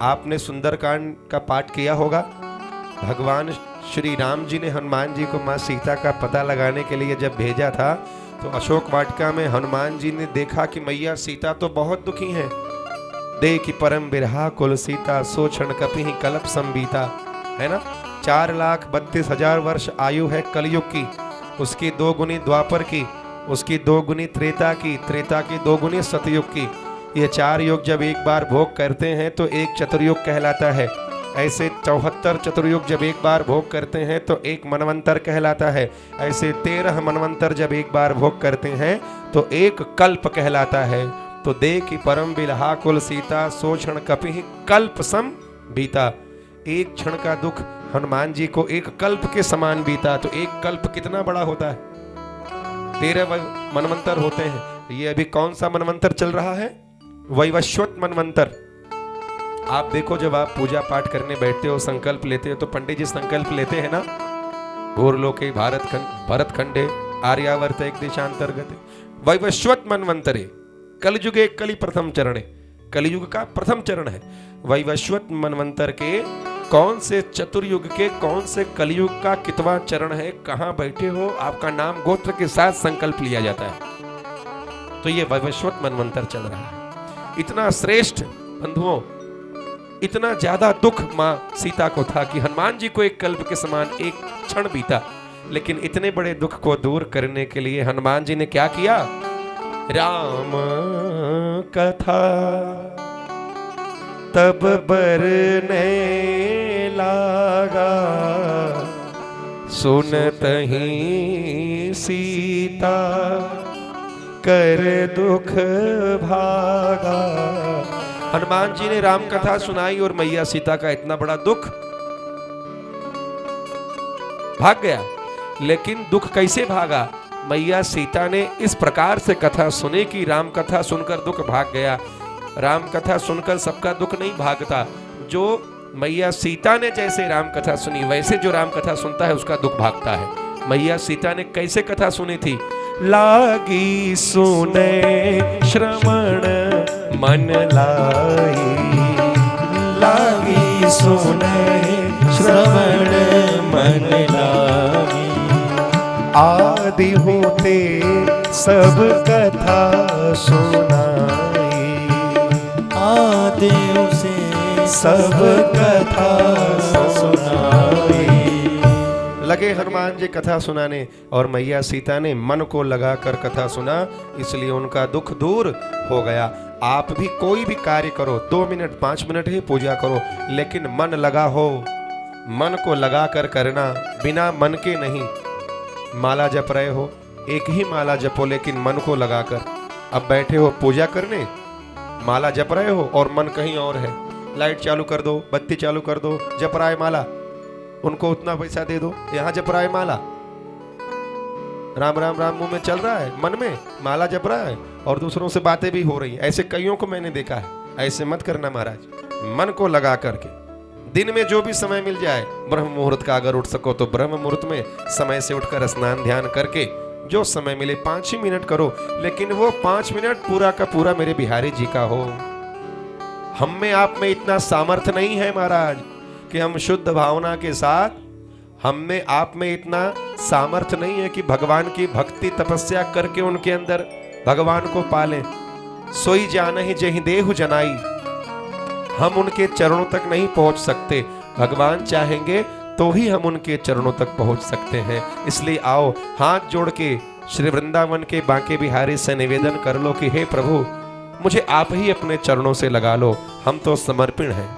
आपने सुंदरकांड का पाठ किया होगा। भगवान श्री राम जी ने हनुमान जी को माँ सीता का पता लगाने के लिए जब भेजा था, तो अशोक वाटिका में हनुमान जी ने देखा कि मैया सीता तो बहुत दुखी हैं। देखि परम बिरहा कुल सीता, सो क्षण कपि कल्प संबीता। है ना, 4,32,000 वर्ष आयु है कलयुग की, उसकी 2 गुनी द्वापर की, उसकी 2 गुनी त्रेता की, त्रेता की 2 गुनी सतयुग की। ये 4 युग जब एक बार भोग करते हैं तो एक चतुर्युग कहलाता है। ऐसे 74 चतुर्युग जब एक बार भोग करते हैं तो एक मनवंतर कहलाता है। ऐसे 13 मनवंतर जब एक बार भोग करते हैं तो एक कल्प कहलाता है। तो देखि परम बिरहा कुल सीता, सो क्षण कपि कल्प सम बीता। एक क्षण का दुख हनुमान जी को एक कल्प के समान बीता। तो एक कल्प कितना बड़ा होता है? 13 मनवंतर होते हैं। ये अभी कौन सा मनवंतर चल रहा है? वैवस्वत मनवंतर। आप देखो, जब आप पूजा पाठ करने बैठते हो, संकल्प लेते हो, तो पंडित जी संकल्प लेते हैं ना, भूर्लोके भरत खंडे आर्यावर्त एक देशांतर्गत वैवस्वत मनवंतरे कलयुगे कलि प्रथम चरण। कलयुग का प्रथम चरण है वैवस्वत मनवंतर के। कौन से चतुर्युग के कौन से कलयुग का कितवा चरण है, कहां बैठे हो, आपका नाम गोत्र के साथ संकल्प लिया जाता है। तो ये वैवस्वत मनवंतर चल रहा है। इतना श्रेष्ठ बंधुओं, इतना ज्यादा दुख मां सीता को था कि हनुमान जी को एक कल्प के समान एक क्षण बीता। लेकिन इतने बड़े दुख को दूर करने के लिए हनुमान जी ने क्या किया? राम कथा तब बरने लागा, सुनत ही सीता कर दुख भागा। हनुमान जी ने राम कथा सुनाई और मैया सीता का इतना बड़ा दुख भाग गया। लेकिन दुख कैसे भागा? मैया सीता ने इस प्रकार से कथा सुनी कि राम कथा सुनकर दुख भाग गया। राम कथा सुनकर सबका दुख नहीं भागता। जो मैया सीता ने जैसे राम कथा सुनी, वैसे जो राम कथा सुनता है उसका दुख भागता है। मैया सीता ने कैसे कथा सुनी थी? लागी सुने श्रवण मन लाई, लागी सुने श्रवण मन लाई। आदि होते सब कथा सुनाई, आदि उसे सब कथा सुनाई। लगे हनुमान जी कथा सुनाने और मैया सीता ने मन को लगाकर कथा सुना, इसलिए उनका दुख दूर हो गया। आप भी कोई भी कार्य करो, 2 मिनट 5 मिनट ही पूजा करो, लेकिन मन लगा हो, मन को लगा कर करना, बिना मन के नहीं। माला जप रहे हो, एक ही माला जपो, लेकिन मन को लगाकर। अब बैठे हो पूजा करने, माला जप रहे हो और मन कहीं और है। लाइट चालू कर दो, बत्ती चालू कर दो, जप रहा है माला, उनको उतना पैसा दे दो, यहां जप रहा है माला, राम राम राम मुंह में चल रहा है, मन में माला जप रहा है और दूसरों से बातें भी हो रही हैं। ऐसे कईयों को मैंने देखा है। ऐसे मत करना महाराज। मन को लगा करके दिन में जो भी समय मिल जाए, ब्रह्म मुहूर्त का अगर उठ सको तो ब्रह्म मुहूर्त में समय से उठकर स्नान ध्यान करके जो समय मिले 5 ही मिनट करो, लेकिन वो 5 मिनट पूरा का पूरा मेरे बिहारी जी का हो। हम में आप में इतना सामर्थ्य नहीं है महाराज कि हम शुद्ध भावना के साथ, हम में आप में इतना सामर्थ्य नहीं है कि भगवान की भक्ति तपस्या करके उनके अंदर भगवान को पालें। सोई जानहि जेहि देहु जनाई, हम उनके चरणों तक नहीं पहुंच सकते। भगवान चाहेंगे तो ही हम उनके चरणों तक पहुंच सकते हैं। इसलिए आओ हाथ जोड़ के श्री वृंदावन के बांके बिहारी से निवेदन कर लो कि हे प्रभु, मुझे आप ही अपने चरणों से लगा लो, हम तो समर्पित हैं।